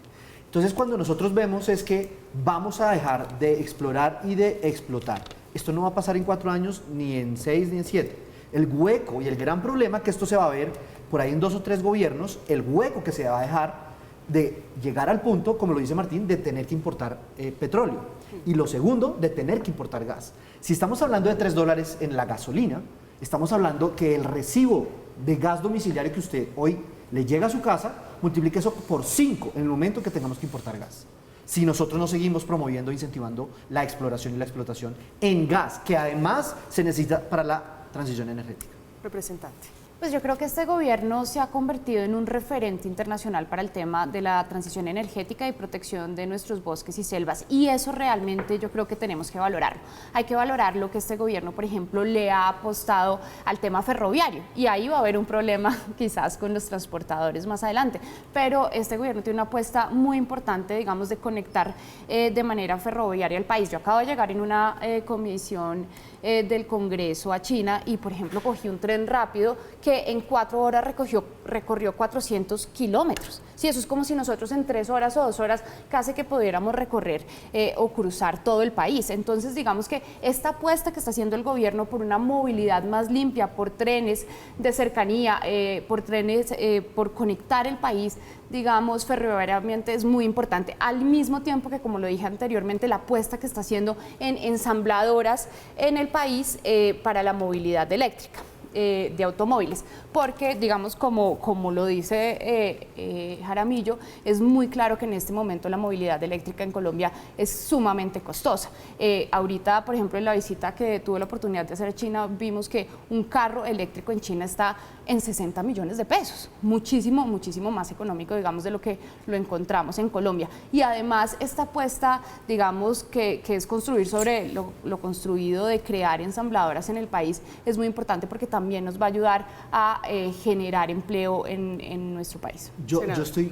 Entonces, cuando nosotros vemos es que vamos a dejar de explorar y de explotar. Esto no va a pasar en 4 años, ni en 6, ni en 7. El hueco y el gran problema que esto se va a ver por ahí en 2 o 3 gobiernos, el hueco que se va a dejar de llegar al punto, como lo dice Martín, de tener que importar petróleo. Y lo segundo, de tener que importar gas. Si estamos hablando de $3 en la gasolina, estamos hablando que el recibo de gas domiciliario que usted hoy le llega a su casa, multiplique eso por 5 en el momento que tengamos que importar gas. Si nosotros no seguimos promoviendo e incentivando la exploración y la explotación en gas, que además se necesita para la transición energética. Representante. Pues yo creo que este gobierno se ha convertido en un referente internacional para el tema de la transición energética y protección de nuestros bosques y selvas, y eso realmente yo creo que tenemos que valorarlo. Hay que valorar lo que este gobierno, por ejemplo, le ha apostado al tema ferroviario, y ahí va a haber un problema quizás con los transportadores más adelante, pero este gobierno tiene una apuesta muy importante, digamos, de conectar de manera ferroviaria el país. Yo acabo de llegar en una comisión del Congreso a China y, por ejemplo, cogí un tren rápido que en 4 horas recorrió 400 kilómetros. Sí, eso es como si nosotros en 3 horas o 2 horas casi que pudiéramos recorrer o cruzar todo el país. Entonces, digamos que esta apuesta que está haciendo el gobierno por una movilidad más limpia, por trenes de cercanía, por trenes, por conectar el país, digamos, ferroviariamente, es muy importante. Al mismo tiempo que, como lo dije anteriormente, la apuesta que está haciendo en ensambladoras en el país para la movilidad eléctrica de automóviles, porque, digamos, como lo dice Jaramillo, es muy claro que en este momento la movilidad eléctrica en Colombia es sumamente costosa. Ahorita, por ejemplo, en la visita que tuve la oportunidad de hacer a China, vimos que un carro eléctrico en China está en 60 millones de pesos, muchísimo, muchísimo más económico, digamos, de lo que lo encontramos en Colombia. Y además esta apuesta, digamos, que es construir sobre lo construido, de crear ensambladoras en el país, es muy importante porque también nos va a ayudar a generar empleo en nuestro país.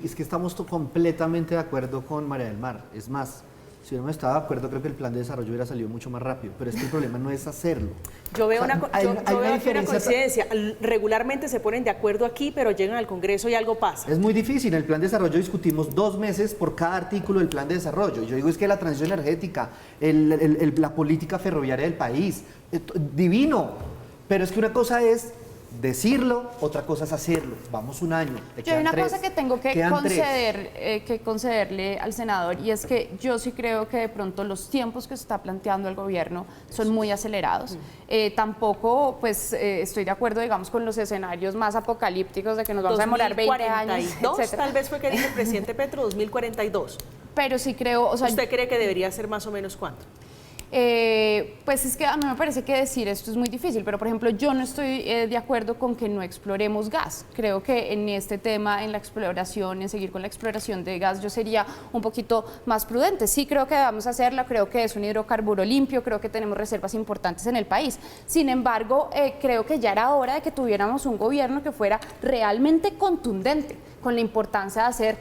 Es que estamos completamente de acuerdo con María del Mar. Es más, si no estaba de acuerdo, creo que el plan de desarrollo hubiera salido mucho más rápido, pero es que el problema no es hacerlo. Yo veo una coincidencia. Regularmente se ponen de acuerdo aquí, pero llegan al Congreso y algo pasa. Es muy difícil. En el plan de desarrollo discutimos 2 meses por cada artículo del plan de desarrollo. Yo digo, es que la transición energética, la política ferroviaria del país, divino. Pero es que una cosa es decirlo, otra cosa es hacerlo. Vamos un año. Yo hay una cosa que tengo que concederle al senador, y es que yo sí creo que de pronto los tiempos que se está planteando el gobierno son muy acelerados. Tampoco pues estoy de acuerdo, digamos, con los escenarios más apocalípticos de que nos vamos a demorar 20 años, etc. Tal vez fue que dijo el presidente Petro, 2042. Pero sí creo, o sea, ¿usted cree que debería ser más o menos cuánto? Pues es que a mí me parece que decir esto es muy difícil, pero por ejemplo yo no estoy de acuerdo con que no exploremos gas. Creo que en este tema, en la exploración, en seguir con la exploración de gas, yo sería un poquito más prudente. Sí creo que vamos a hacerla, creo que es un hidrocarburo limpio, creo que tenemos reservas importantes en el país. Sin embargo, creo que ya era hora de que tuviéramos un gobierno que fuera realmente contundente con la importancia de hacer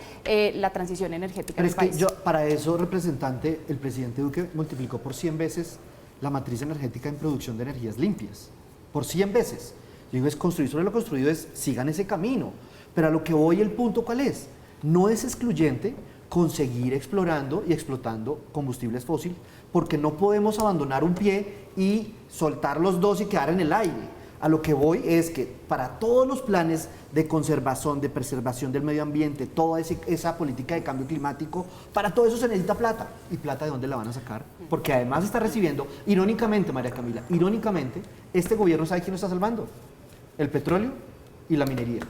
la transición energética en el país. Pero es que para eso, representante, el presidente Duque multiplicó por 100 veces la matriz energética en producción de energías limpias. por 100 veces. Yo digo, es construir sobre lo construido, es sigan ese camino. Pero a lo que voy, el punto, ¿cuál es? No es excluyente conseguir explorando y explotando combustibles fósiles, porque no podemos abandonar un pie y soltar los dos y quedar en el aire. A lo que voy es que para todos los planes de conservación, de preservación del medio ambiente, toda esa política de cambio climático, para todo eso se necesita plata. ¿Y plata de dónde la van a sacar? Porque además está recibiendo, irónicamente, María Camila, irónicamente, este gobierno sabe quién lo está salvando: el petróleo y la minería.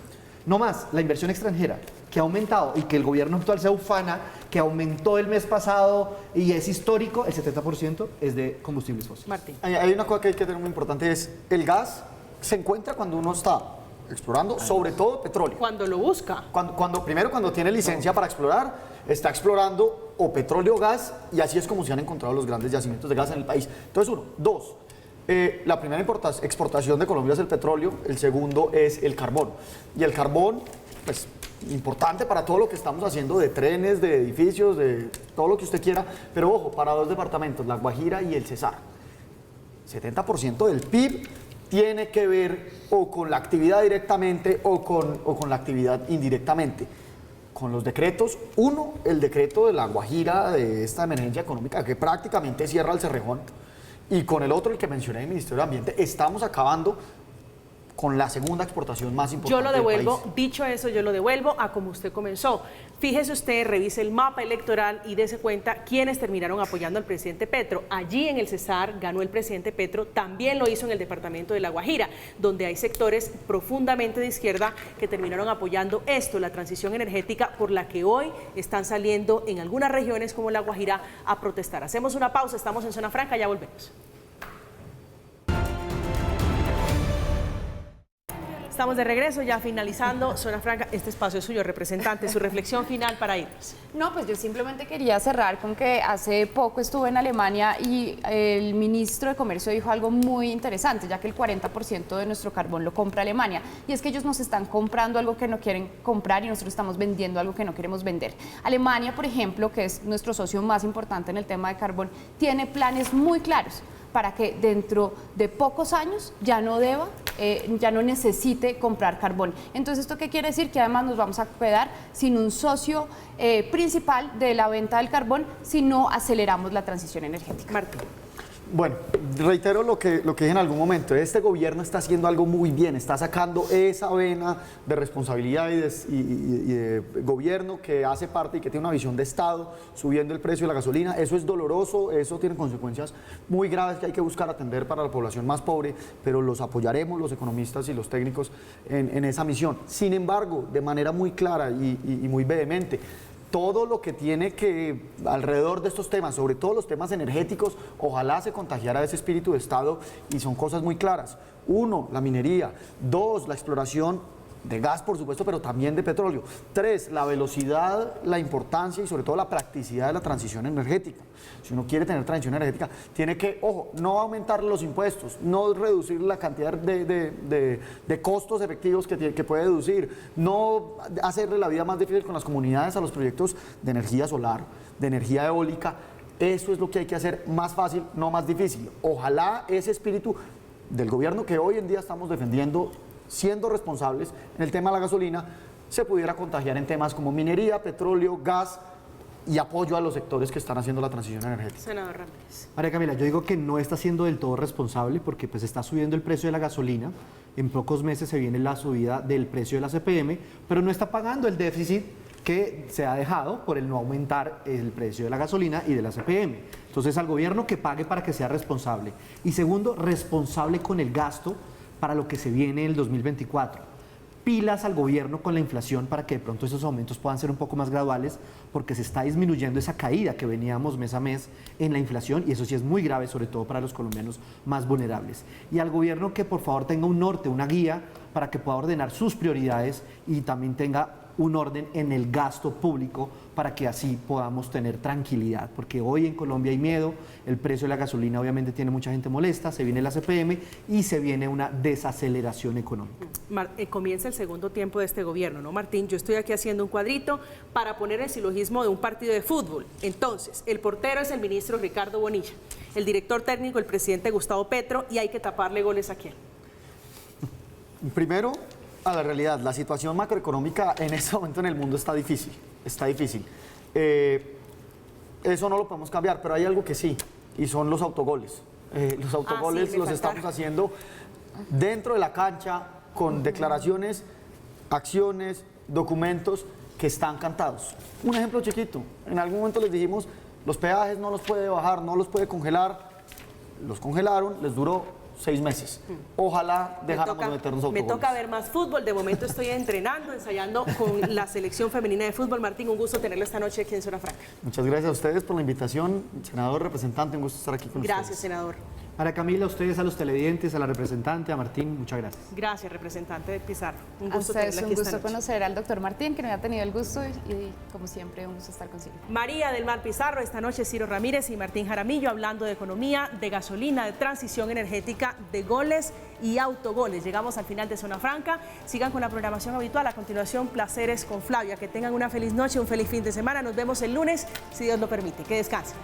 No más, la inversión extranjera, que ha aumentado y que el gobierno actual se ufana, que aumentó el mes pasado y es histórico, el 70% es de combustibles fósiles. Martín. Hay una cosa que hay que tener muy importante, es el gas se encuentra cuando uno está explorando, sobre todo petróleo. Cuando lo busca. Primero, cuando tiene licencia para explorar, está explorando o petróleo o gas, y así es como se han encontrado los grandes yacimientos de gas en el país. Entonces, uno. Dos, la primera exportación de Colombia es el petróleo, el segundo es el carbón. Y el carbón, pues, importante para todo lo que estamos haciendo de trenes, de edificios, de todo lo que usted quiera, pero ojo, para dos departamentos, La Guajira y el Cesar. 70% del PIB tiene que ver o con la actividad directamente o con la actividad indirectamente. Con los decretos, uno, el decreto de La Guajira, de esta emergencia económica que prácticamente cierra el Cerrejón, y con el otro, el que mencioné, el Ministerio de Ambiente, estamos acabando con la segunda exportación más importante Yo lo devuelvo, del país. dicho eso, yo lo devuelvo a como usted comenzó. Fíjese usted, revise el mapa electoral y dése cuenta quiénes terminaron apoyando al presidente Petro. Allí en el Cesar ganó el presidente Petro, también lo hizo en el departamento de La Guajira, donde hay sectores profundamente de izquierda que terminaron apoyando esto, la transición energética, por la que hoy están saliendo en algunas regiones como La Guajira a protestar. Hacemos una pausa, estamos en Zona Franca, ya volvemos. Estamos de regreso, ya finalizando Zona Franca. Este espacio es suyo, representante, su reflexión final para irnos. No, pues yo simplemente quería cerrar con que hace poco estuve en Alemania y el ministro de Comercio dijo algo muy interesante, ya que el 40% de nuestro carbón lo compra Alemania. Y es que ellos nos están comprando algo que no quieren comprar y nosotros estamos vendiendo algo que no queremos vender. Alemania, por ejemplo, que es nuestro socio más importante en el tema de carbón, tiene planes muy claros para que dentro de pocos años ya no necesite comprar carbón. Entonces, ¿esto qué quiere decir? Que además nos vamos a quedar sin un socio principal de la venta del carbón si no aceleramos la transición energética. Martín. Bueno, reitero lo que dije en algún momento. Este gobierno está haciendo algo muy bien, está sacando esa vena de responsabilidad y de gobierno que hace parte y que tiene una visión de Estado, subiendo el precio de la gasolina. Eso es doloroso, eso tiene consecuencias muy graves que hay que buscar atender para la población más pobre, pero los apoyaremos, los economistas y los técnicos, en esa misión. Sin embargo, de manera muy clara y muy vehemente, todo lo que tiene que alrededor de estos temas, sobre todo los temas energéticos, ojalá se contagiara de ese espíritu de Estado, y son cosas muy claras. Uno, la minería. Dos, la exploración de gas, por supuesto, pero también de petróleo. Tres, la velocidad, la importancia y sobre todo la practicidad de la transición energética. Si uno quiere tener transición energética, tiene que, ojo, no aumentar los impuestos, no reducir la cantidad de costos efectivos que puede deducir, no hacerle la vida más difícil con las comunidades a los proyectos de energía solar, de energía eólica. Eso es lo que hay que hacer más fácil, no más difícil. Ojalá ese espíritu del gobierno que hoy en día estamos defendiendo, siendo responsables en el tema de la gasolina, se pudiera contagiar en temas como minería, petróleo, gas y apoyo a los sectores que están haciendo la transición energética. Senador Ramírez. María Camila, yo digo que no está siendo del todo responsable porque pues está subiendo el precio de la gasolina, en pocos meses se viene la subida del precio de la CPM, pero no está pagando el déficit que se ha dejado por el no aumentar el precio de la gasolina y de la CPM. Entonces, al gobierno que pague para que sea responsable. Y segundo, responsable con el gasto para lo que se viene en el 2024. Pilas al gobierno con la inflación para que de pronto esos aumentos puedan ser un poco más graduales, porque se está disminuyendo esa caída que veníamos mes a mes en la inflación, y eso sí es muy grave, sobre todo para los colombianos más vulnerables. Y al gobierno que por favor tenga un norte, una guía para que pueda ordenar sus prioridades y también tenga un orden en el gasto público para que así podamos tener tranquilidad, porque hoy en Colombia hay miedo, el precio de la gasolina obviamente tiene mucha gente molesta, se viene la CPM y se viene una desaceleración económica. Comienza el segundo tiempo de este gobierno, ¿no, Martín? Yo estoy aquí haciendo un cuadrito para poner el silogismo de un partido de fútbol. Entonces, el portero es el ministro Ricardo Bonilla, el director técnico el presidente Gustavo Petro, y hay que taparle goles a quién. Primero, a la realidad, la situación macroeconómica en este momento en el mundo está difícil, está difícil. Eso no lo podemos cambiar, pero hay algo que sí, y son los autogoles. Los autogoles sí, los faltaron. estamos haciendo dentro de la cancha, con declaraciones, acciones, documentos que están cantados. Un ejemplo chiquito, en algún momento les dijimos, los peajes no los puede bajar, no los puede congelar, los congelaron, les duró 6 meses. Ojalá dejáramos de meternos autogoles. Me toca ver más fútbol. De momento estoy entrenando, ensayando con la selección femenina de fútbol. Martín, un gusto tenerlo esta noche aquí en Zona Franca. Muchas gracias a ustedes por la invitación, senador, representante, un gusto estar aquí con ustedes. Gracias, senador. María Camila, a ustedes, a los televidentes, a la representante, a Martín, muchas gracias. Gracias, representante Pizarro. Un A gusto ustedes tenerla un aquí esta gusto noche. conocer al doctor Martín, que me ha tenido el gusto y como siempre un gusto estar consigo. María del Mar Pizarro, esta noche Ciro Ramírez y Martín Jaramillo hablando de economía, de gasolina, de transición energética, de goles y autogoles. Llegamos al final de Zona Franca. Sigan con la programación habitual. A continuación, Placeres con Flavia. Que tengan una feliz noche, un feliz fin de semana. Nos vemos el lunes, si Dios lo permite. Que descansen.